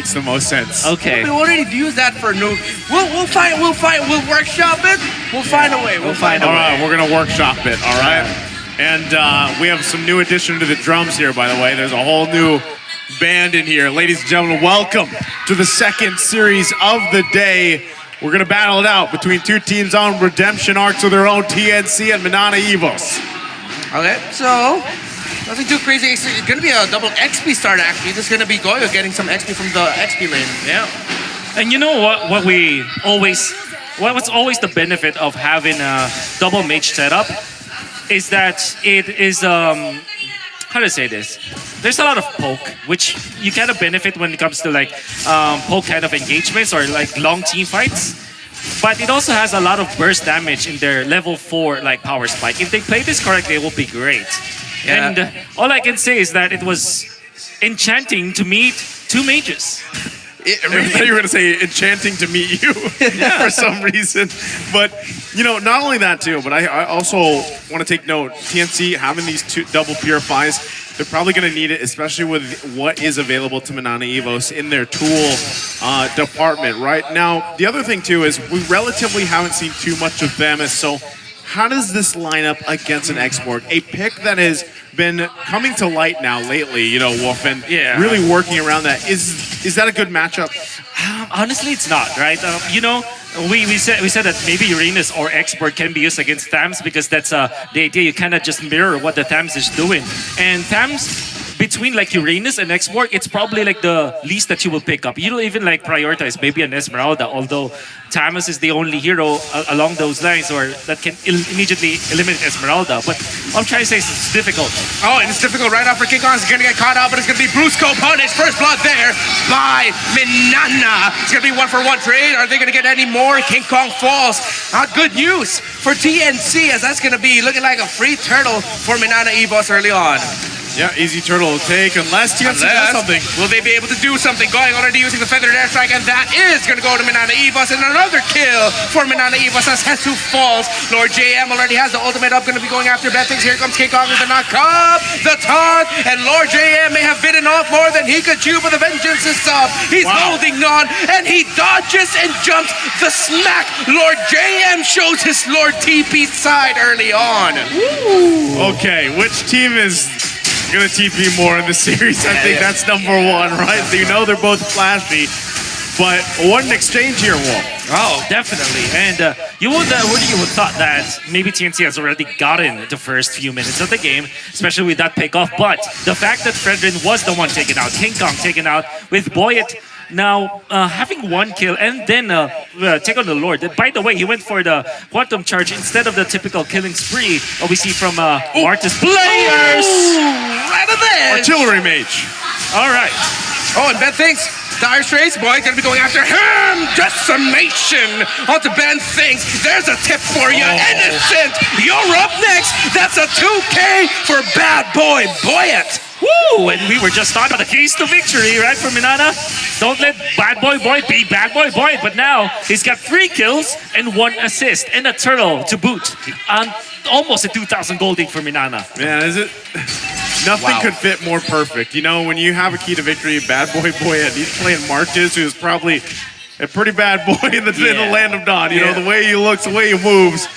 makes the most sense. Okay. We already used that for new. We'll find. We'll workshop it. We'll find a way. We'll find a All way. right, we're gonna workshop it. All right, and we have some new addition to the drums here. By the way, there's a whole new band in here. Ladies and gentlemen, welcome to the second series of the day. We're gonna battle it out between two teams on redemption arcs of their own, TNC and Minana EVOS. Okay, so nothing too crazy. It's gonna be a double XP start actually. This is gonna be Goyo getting some XP from the XP lane. Yeah. And you know what? What's always the benefit of having a double mage setup is that it is how to say this? There's a lot of poke, which you kind of benefit when it comes to like poke kind of engagements or like long team fights. But it also has a lot of burst damage in their level 4 like power spike. If they play this correctly, it will be great. Yeah. And all I can say is that it was enchanting to meet two mages. I thought you were going to say enchanting to meet you for some reason. But, you know, not only that too, but I also want to take note, TNC having these two double purifies, they're probably going to need it, especially with what is available to Minana EVOS in their tool department right now. The other thing too is we relatively haven't seen too much of them, so how does this line up against an export? A pick that has been coming to light now lately, you know, Wolf, and really working around that. Is that a good matchup? Honestly, it's not, right? You know, we said that maybe Uranus or Export can be used against Thams because that's the idea. You kind of just mirror what the Thams is doing. And Thams, between like Uranus and Export, it's probably like the least that you will pick up. You don't even like prioritize maybe an Esmeralda, although Tamas is the only hero along those lines or that can immediately eliminate Esmeralda. But what I'm trying to say is it's difficult. Oh, and it's difficult right off for King Kong. He's gonna get caught out, but it's gonna be Brusco punished. First blood there by Minana. It's gonna be 1-for-1 trade. Are they gonna get any more? King Kong falls. Not good news for TNC, as that's gonna be looking like a free turtle for Minana EVOS early on. Yeah, easy turtle to take unless TNC does something. Will they be able to do something? Going already using the feathered airstrike, and that is going to go to Minana EVOS, and another kill for Minana EVOS as Hesu falls. Lord JM already has the ultimate up, going to be going after bad things. Here comes King Kong with the knock up, the taunt, and Lord JM may have bitten off more than he could chew, but the vengeance is up. He's holding on, and he dodges and jumps the smack. Lord JM shows his Lord TP side early on. Ooh. Okay, which team is gonna TP more in the series? I think that's number one, right? So you know they're both flashy, but what an exchange here, Wolf. Oh, definitely. And you would thought that maybe TNC has already gotten the first few minutes of the game, especially with that pickoff. But the fact that Fredrin was the one taken out, King Kong taken out, with Boyet now having one kill and then take on the Lord. By the way, he went for the Quantum Charge instead of the typical killing spree we see from Martis players. Right of there. Artillery Mage. All right. Oh, and Ben thinks Dire Straits, boy, gonna be going after him! Decimation onto Ben Thinks. There's a tip for you, Innocent! You're up next! That's a 2K for Bad Boy Boyet! Woo! And we were just talking about the keys to victory, right, for Minana? Don't let Bad Boy Boy be Bad Boy Boy, but now he's got 3 kills and 1 assist and a turtle to boot. And almost a 2,000 golding for Minana. Man, is it? Nothing could fit more perfect. You know, when you have a key to victory, Bad Boy Boyet, he's playing Martis, who's probably a pretty bad boy in the land of Dawn. You know, the way he looks, the way he moves.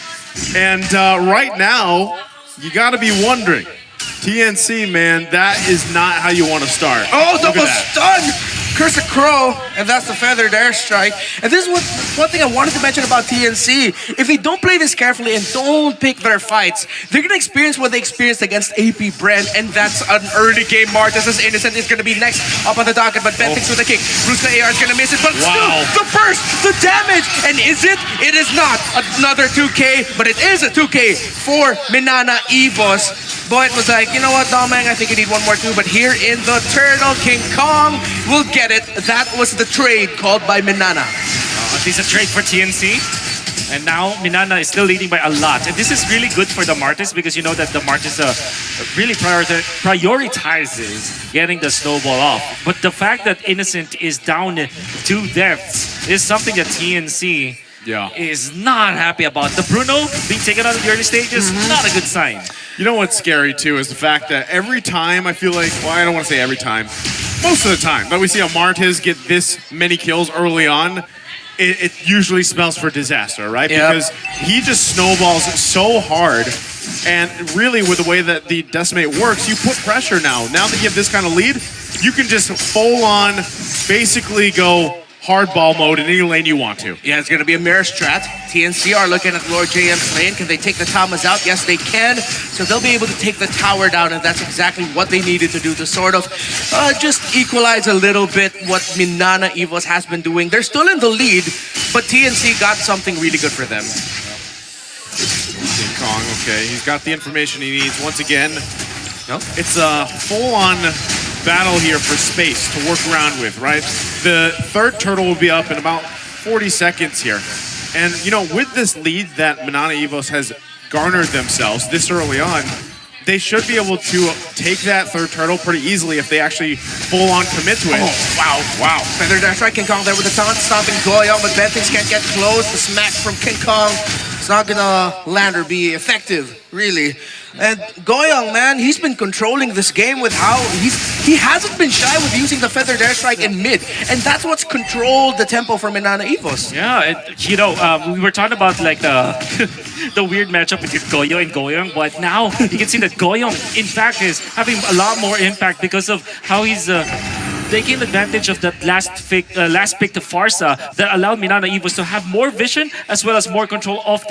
And right now, you got to be wondering, TNC, man, that is not how you want to start. Oh, double stun! Curse a Crow, and that's the feathered airstrike. And this is one thing I wanted to mention about TNC. If they don't play this carefully and don't pick their fights, they're going to experience what they experienced against AP Brand, and that's an early game Martis as Innocent is going to be next up on the docket, but Ben thinks with a kick. Bruce the AR is going to miss it, but still, the burst, the damage, and is it? It is not another 2K, but it is a 2K for Minana EVOS. Boyd was like, you know what, Domang, I think you need one more too, but here in the Turtle, King Kong will get it. That was the trade called by Minana. At least a trade for TNC. And now Minana is still leading by a lot. And this is really good for the Martis because you know that the Martis really prioritizes getting the snowball off. But the fact that Innocent is down 2 deaths is something that TNC is not happy about. The Bruno being taken out in the early stages, not a good sign. You know what's scary too is the fact that every time I feel like, well, I don't want to say every time, most of the time that we see a Martez get this many kills early on, it usually smells for disaster, right? Yep. Because he just snowballs so hard. And really, with the way that the Decimate works, you put pressure now. Now that you have this kind of lead, you can just full on basically go hardball mode in any lane you want to. Yeah, it's going to be a mirror strat. TNC are looking at Lord JM's lane. Can they take the Tamas out? Yes, they can. So they'll be able to take the tower down, and that's exactly what they needed to do to sort of just equalize a little bit what Minana EVOS has been doing. They're still in the lead, but TNC got something really good for them. King Kong, okay, he's got the information he needs. Once again, No? it's a full-on battle here for space to work around with, right? The third turtle will be up in about 40 seconds here. And, you know, with this lead that Minana EVOS has garnered themselves this early on, they should be able to take that third turtle pretty easily if they actually full-on commit to it. Oh, wow. Feather Dash right, King Kong there with the taunt, stomping Goyong, but Bentings can't get close. The smack from King Kong, it's not gonna land or be effective, really. And Goyong, man, he's been controlling this game with how he hasn't been shy with using the Feather Dare Strike in mid, and that's what's controlled the tempo for Minana EVOS. Yeah, you know, we were talking about like the the weird matchup between Goyo and Goyong, but now you can see that Goyong, in fact, is having a lot more impact because of how he's taking advantage of that last pick to Farsa that allowed Minana EVOS to have more vision as well as more control of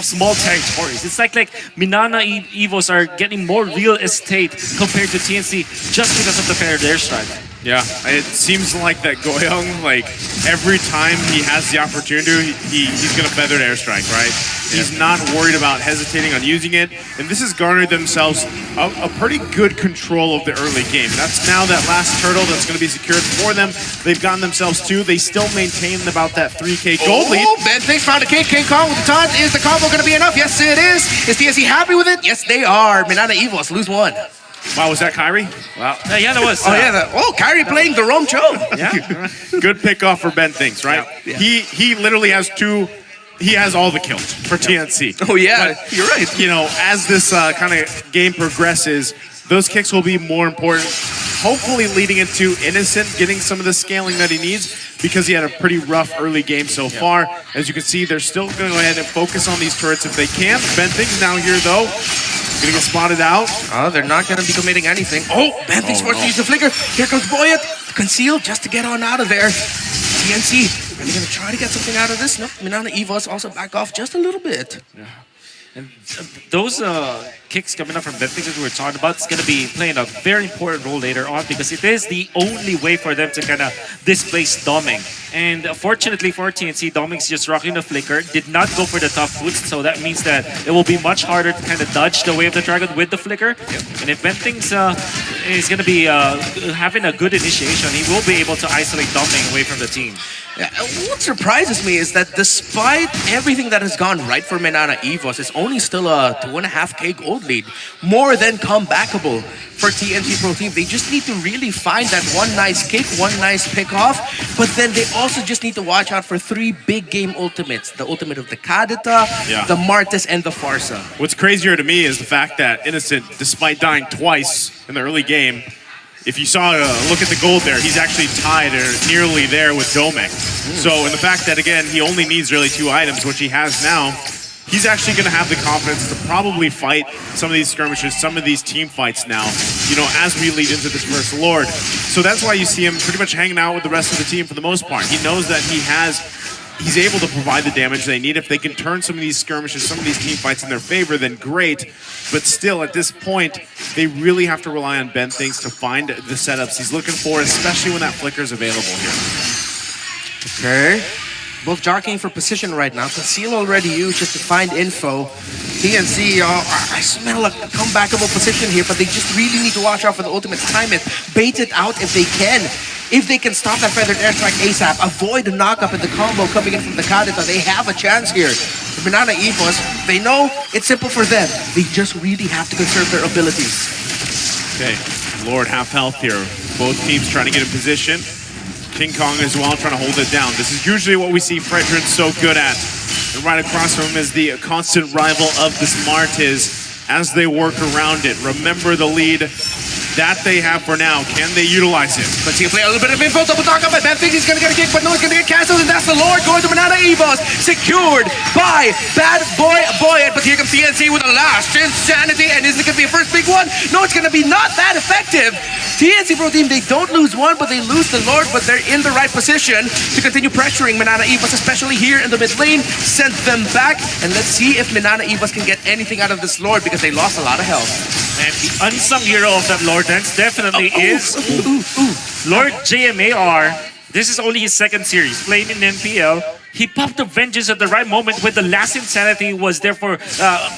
small territories. It's like Minana EVOS are getting more real estate compared to TNC just because of the Feather Dare Strike. Yeah, it seems like that Goyong, like every time he has the opportunity, he's going to Feathered Airstrike, right? Yeah. He's not worried about hesitating on using it, and this has garnered themselves a pretty good control of the early game. That's now that last turtle that's going to be secured for them. They've gotten themselves two. They still maintain about that 3K gold lead. Bentings found a King Kong with the taunt. Is the combo going to be enough? Yes, it is. Is TSC happy with it? Yes, they are. Minana EVOS lose one. Wow, was that Kyrie? Wow. Yeah, that was. Kyrie playing the Rome Cho. Yeah. Good pickoff for Ben Things, right? Yeah. He literally has two. He has all the kills for TNC. Oh yeah, but, you're right. You know, as this kind of game progresses, those kicks will be more important. Hopefully leading into Innocent getting some of the scaling that he needs because he had a pretty rough early game so far. As you can see, they're still going to go ahead and focus on these turrets if they can. Ben Things now here though. Gonna get spotted out. Oh, they're not gonna be committing anything. Oh, Bentings forced to use the flicker. Here comes Boyet. Conceal just to get on out of there. TNC, are they gonna try to get something out of this? Nope. Minana EVOS also back off just a little bit. Yeah. And those kicks coming up from Bentings that we were talking about is going to be playing a very important role later on because it is the only way for them to kind of displace Doming. And fortunately for TNC, Doming's just rocking the flicker, did not go for the tough boost, so that means that it will be much harder to kind of dodge the Way of the Dragon with the flicker. Yep. And if Bentings is going to be having a good initiation, he will be able to isolate Doming away from the team. Yeah, what surprises me is that despite everything that has gone right for Minana EVOS, it's only still a 2.5K gold lead. More than comebackable for TNC Pro Team. They just need to really find that one nice kick, one nice pick off, but then they also just need to watch out for 3 big game ultimates. The ultimate of the Kadita, the Martes, and the Farsa. What's crazier to me is the fact that Innocent, despite dying twice in the early game, if you saw look at the gold there, he's actually tied or nearly there with Domek. So in the fact that, again, he only needs really 2 items, which he has now, he's actually going to have the confidence to probably fight some of these skirmishes, some of these team fights now, you know, as we lead into this first Lord. So that's why you see him pretty much hanging out with the rest of the team for the most part. He knows that he's able to provide the damage they need. If they can turn some of these skirmishes, some of these team fights in their favor, then great. But still, at this point, they really have to rely on Ben Things to find the setups he's looking for, especially when that flicker is available here. Okay. Both jockeying for position right now. Conceal already used just to find info. TNC, I smell a comebackable position here, but they just really need to watch out for the ultimate. Time it, bait it out if they can. If they can stop that Feathered Airstrike ASAP, avoid the knockup in the combo coming in from the Kadita, they have a chance here. For Minana EVOS, they know it's simple for them. They just really have to conserve their abilities. Okay, Lord half health here. Both teams trying to get in position. King Kong as well, trying to hold it down. This is usually what we see Fredrin so good at. And right across from him is the constant rival of the Smarties. as they work around it. Remember the lead that they have for now. Can they utilize it? Let's see if play a little bit of info. Double talk up. Ben thinks he's going to get a kick, but no, he's going to get canceled, and that's the Lord going to Minana EVOS. Secured by Bad Boy Boyd. But here comes TNC with a last insanity, and isn't it going to be a first big one? No, it's going to be not that effective. TNC Pro Team, they don't lose one, but they lose the Lord, but they're in the right position to continue pressuring Minana EVOS, especially here in the mid lane. Send them back, and let's see if Minana EVOS can get anything out of this Lord, because they lost a lot of health. And the unsung hero of that Lord Dance definitely is Lord JMAR. This is only his second series playing in NPL. He popped the Vengeance at the right moment when the last Insanity was therefore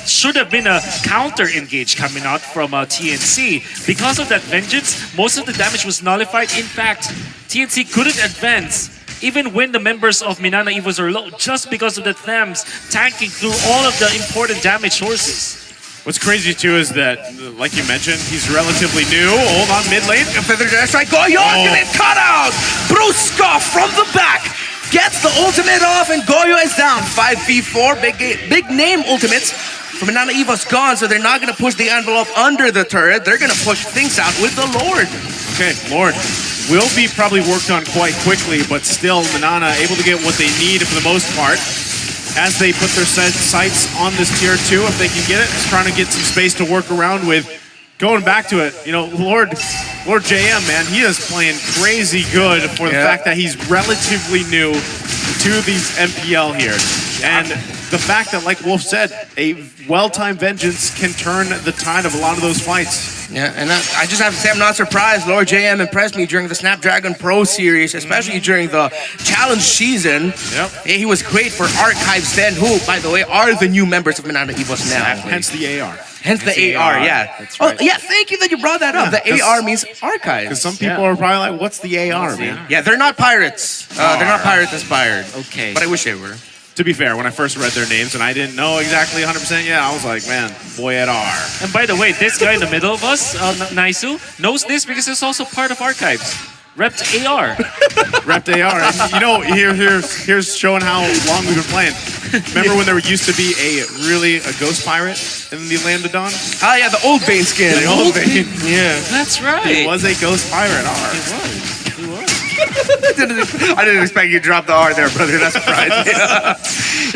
should have been a counter engage coming out from TNC. Because of that Vengeance, most of the damage was nullified. In fact, TNC couldn't advance even when the members of Minana EVOS are low, just because of the Thames tanking through all of the important damage sources. What's crazy too is that, like you mentioned, he's relatively new. Hold on, mid lane. Feather dash right. Goyo get it cut out. Bruska from the back gets the ultimate off, and Goyo is down. 5v4. Big name ultimates from Minana EVOS gone, so they're not going to push the envelope under the turret. They're going to push things out with the Lord. Okay, Lord will be probably worked on quite quickly, but still Minana able to get what they need for the most part. As they put their sights on this tier 2, if they can get it, just trying to get some space to work around with. Going back to it, you know, Lord JM, man, he is playing crazy good for the fact that he's relatively new to these MPL here. And the fact that, like Wolf said, a well-timed Vengeance can turn the tide of a lot of those fights. Yeah, and I just have to say I'm not surprised. Lord JM impressed me during the Snapdragon Pro Series, especially during the Challenge season. Yep. He was great for Archives then, who, by the way, are the new members of Minana EVOS now. Hence the AR. Hence the AR, yeah. That's right. Oh, yeah, thank you that you brought that up. The AR means Archives. Because some people are probably like, what's the AR, man? Yeah, they're not pirates. They're not pirate inspired. Okay. But I wish they were. To be fair, when I first read their names and I didn't know exactly 100%, I was like, man, boy at R. And by the way, this guy in the middle of us, Naisu, knows this because it's also part of Archives. Repped AR. Repped AR. And, you know, here's showing how long we've been playing. Remember when there used to be a ghost pirate in the Land of Dawn? Ah, yeah, the old Bane skin. The old Bane. Yeah. That's right. It was a ghost pirate R. It was. I didn't expect you to drop the R there, brother. That's surprising.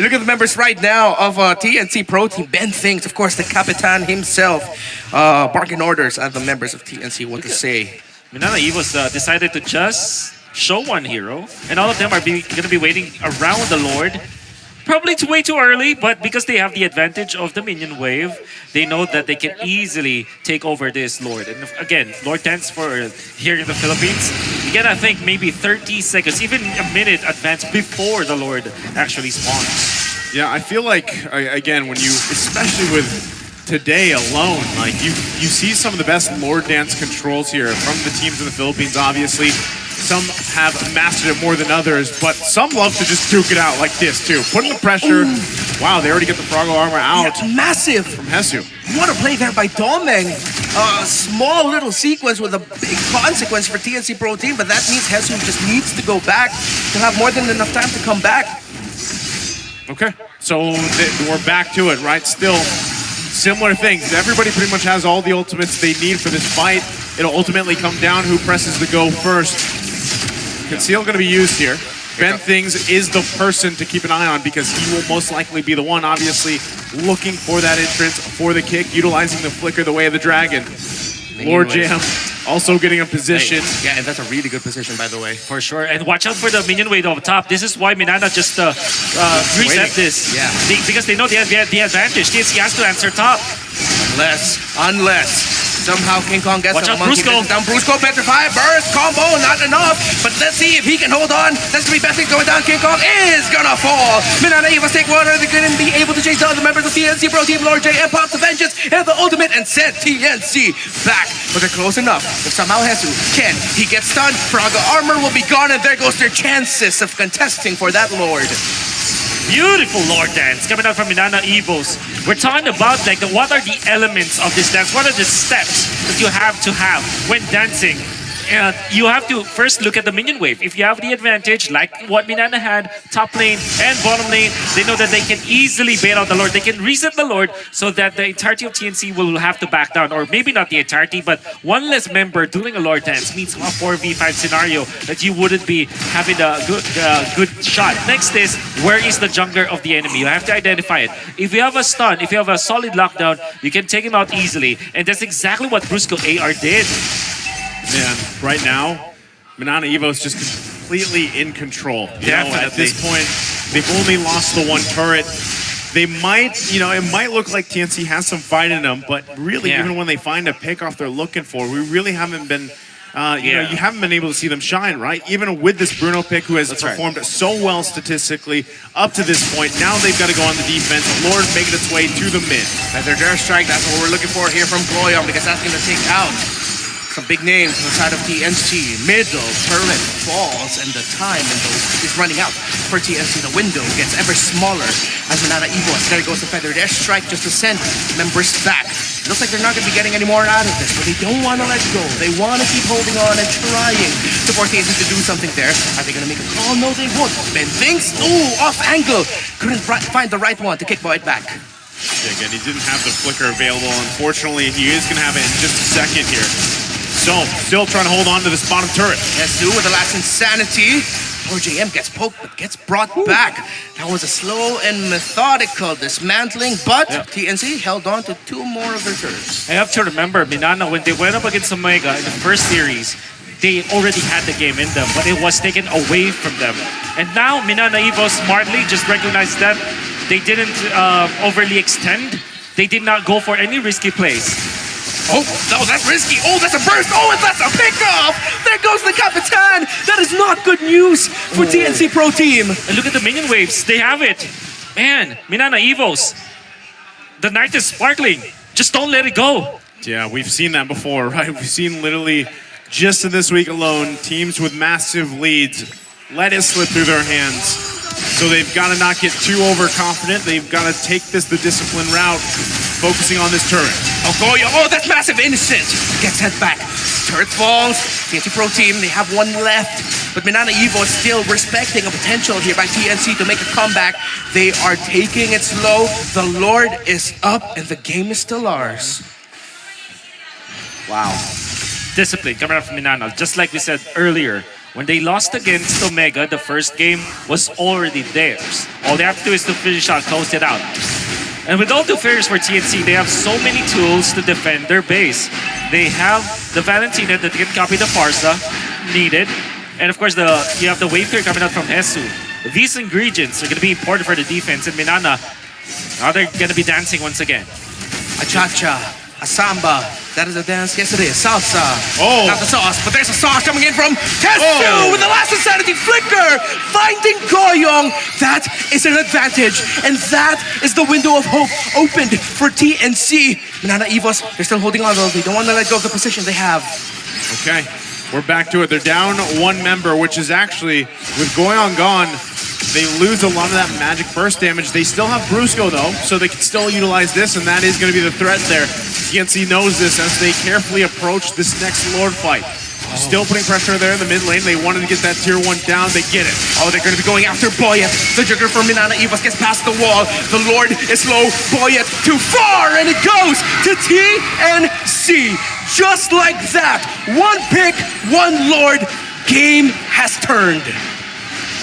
Look at the members right now of TNC Pro Team. Ben thinks, of course, the Capitan himself, barking orders at the members of TNC what to say. Minana EVOS decided to just show one hero, and all of them are going to be waiting around the Lord. Probably way too early, but because they have the advantage of the minion wave, they know that they can easily take over this Lord. And again, Lord Dance for here in the Philippines, you gotta think maybe 30 seconds, even a minute advance before the Lord actually spawns. Yeah, I feel like, again, when you, especially with today alone, like you see some of the best Lord Dance controls here from the teams in the Philippines, obviously. Some have mastered it more than others, but some love to just duke it out like this too. Putting the pressure. Ooh. Wow, they already get the Froggle armor out. Yeah, massive. From Hesu. What a play there by Domeng. A small little sequence with a big consequence for TNC Pro Team, but that means Hesu just needs to go back to have more than enough time to come back. Okay, so we're back to it, right? Still similar things. Everybody pretty much has all the ultimates they need for this fight. It'll ultimately come down who presses the go first. Conceal going to be used here. Ben Things is the person to keep an eye on because he will most likely be the one, obviously, looking for that entrance, for the kick, utilizing the flicker the way of the dragon. Lord Jam also getting a position. Hey, yeah, and that's a really good position, by the way. For sure. And watch out for the minion wave up top. This is why Minana just reset this. Yeah. Because they know they have the advantage. TNC has to answer top. Unless somehow King Kong gets watch a out, monkey Brusco. Down. Brusco, petrify, burst, combo, not enough. But let's see if he can hold on. That's going to be best thing going down. King Kong is going to fall. Minana EVOS take water. They're going to be able to chase down the members of TNC Pro Team. Lord J and pops the Vengeance and the ultimate and send TNC back. But they're close enough. If somehow Hesu he gets stunned, Frogga armor will be gone, and there goes their chances of contesting for that Lord. Beautiful Lord Dance coming out from Minana EVOS. We're talking about what are the elements of this dance? What are the steps that you have to have when dancing And you have to first look at the minion wave. If you have the advantage, like what Minana had, top lane and bottom lane, they know that they can easily bait out the Lord. They can reset the Lord so that the entirety of TNC will have to back down. Or maybe not the entirety, but one less member doing a Lord dance means a 4v5 scenario that you wouldn't be having a good shot. Next is, where is the jungler of the enemy? You have to identify it. If you have a stun, if you have a solid lockdown, you can take him out easily. And that's exactly what Brusco AR did. Man, right now, Minana EVO's just completely in control. You know, at this point, they've only lost the one turret. They might, you know, it might look like TNC has some fight in them, but really, even when they find a pickoff they're looking for, we really haven't been, you know, you haven't been able to see them shine, right? Even with this Bruno pick, who has performed so well statistically up to this point, now they've got to go on the defense. Lord making its way to the mid. At their dare strike, that's what we're looking for here from Goyong, because that's going to take out some big names on the side of TNC. Middle turret falls, and the time window is running out for TNC. The window gets ever smaller as Minana EVOS. There goes the feather dare strike just to send members back. It looks like they're not going to be getting any more out of this, but they don't want to let go. They want to keep holding on and trying to force TNC to do something there. Are they going to make a call? No, they won't. Ben thinks, ooh, off angle. Couldn't find the right one to kick Boyd back. Yeah, again, he didn't have the flicker available. Unfortunately, he is going to have it in just a second here. So, still trying to hold on to this bottom turret. Yes, with the last insanity. Poor JM gets poked, but gets brought back. That was a slow and methodical dismantling, but TNC held on to two more of their turrets. I have to remember, Minana, when they went up against Omega in the first series, they already had the game in them, but it was taken away from them. And now, Minana EVOS smartly just recognized that they didn't overly extend. They did not go for any risky plays. Oh, no, that's risky. Oh, that's a burst. Oh, and that's a pickoff. There goes the Capitan. That is not good news for TNC Pro Team. And look at the minion waves. They have it. Man, Minana EVOS. The night is sparkling. Just don't let it go. Yeah, we've seen that before, right? We've seen literally just in this week alone, teams with massive leads let it slip through their hands. So they've got to not get too overconfident. They've got to take this the disciplined route, focusing on this turret. Oh, Goyo. Oh, that's massive. Innocent. Gets sent back. Turret falls. TNC Pro Team, they have one left. But Minana Evo is still respecting a potential here by TNC to make a comeback. They are taking it slow. The Lord is up, and the game is still ours. Wow. Discipline coming out from Minana. Just like we said earlier, when they lost against Omega, the first game was already theirs. All they have to do is to finish out, close it out. And with all due fairness for TNC, they have so many tools to defend their base. They have the Valentina that can copy the Farsa, needed. And of course, you have the wave clear coming out from Hesu. These ingredients are going to be important for the defense. And Minana, now they're going to be dancing once again. A cha-cha, a samba. That is a dance. Yes, it is. Salsa. Oh. Not the sauce, but there's a sauce coming in from Testu with the last insanity flicker. Finding Goyong. That is an advantage. And that is the window of hope opened for TNC. Minana EVOS, they're still holding on though. They don't want to let go of the position they have. Okay, we're back to it. They're down one member, which is actually, with Goyong gone, they lose a lot of that magic burst damage. They still have Brusco though, so they can still utilize this, and that is going to be the threat there. TNC knows this as they carefully approach this next Lord fight. Still putting pressure there in the mid lane. They wanted to get that tier 1 down. They get it. Oh, they're going to be going after Boyet. The Jugger for Minana EVOS gets past the wall. The Lord is low. Boyet too far, and it goes to TNC. Just like that. One pick, one Lord. Game has turned.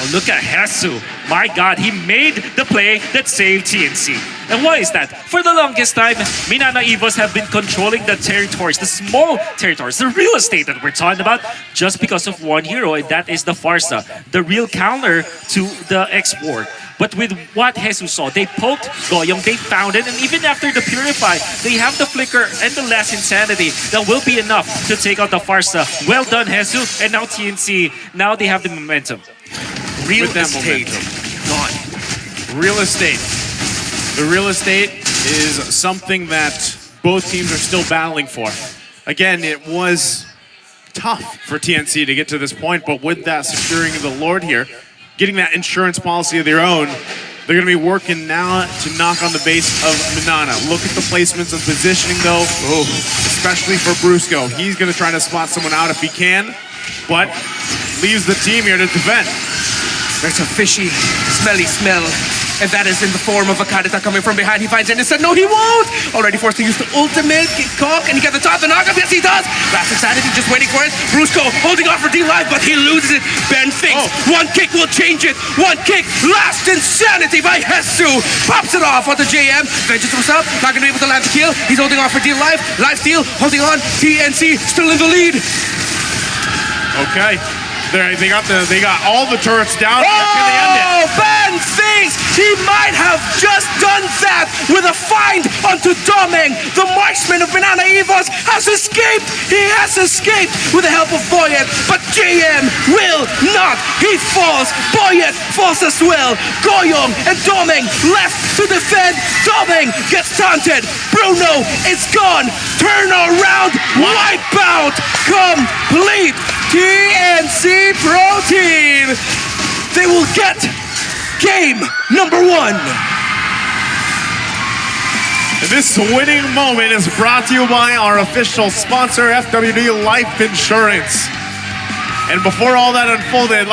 Oh, look at Hesu. My God, he made the play that saved TNC. And why is that? For the longest time, Minana EVOS have been controlling the territories, the small territories, the real estate that we're talking about, just because of one hero, and that is the Farsa, the real counter to the export. But with what Hesu saw, they poked Goyong, they found it, and even after the Purify, they have the Flicker and the last Insanity that will be enough to take out the Farsa. Well done, Hesu, and now TNC, now they have the momentum. Real estate gone. Real estate. The real estate is something that both teams are still battling for. Again, it was tough for TNC to get to this point, but with that securing of the Lord here, getting that insurance policy of their own, They're going to be working now to knock on the base of Minana. Look at the placements and positioning, though, especially for Brusco. He's going to try to spot someone out if he can, but leaves the team here to defend. There's a fishy, smelly smell. And that is in the form of a Kadita coming from behind. He finds it and said, no, he won't! Already forced to use the ultimate cock, and he got the top, the knockup. Yes, he does! Last Insanity just waiting for it. Brusco holding on for D-Live, but he loses it. Ben thinks one kick will change it. One kick, Last Insanity by Hesu. Pops it off onto JM. Vengeance himself, not gonna be able to land the kill. He's holding on for D-Live. Lifesteal, holding on. TNC still in the lead. Okay. They got all the turrets down. Oh, Ben thinks he might have just done that with a find onto Domeng. The marksman of Minana EVOS has escaped. He has escaped with the help of Boyet, but JM will not. He falls. Boyet falls as well. Goyong and Domeng left to defend. Domeng gets taunted. Bruno is gone. Turn around. Wipeout complete. TNC Pro Team. They will get game number 1. This winning moment is brought to you by our official sponsor, FWD Life Insurance. And before all that unfolded,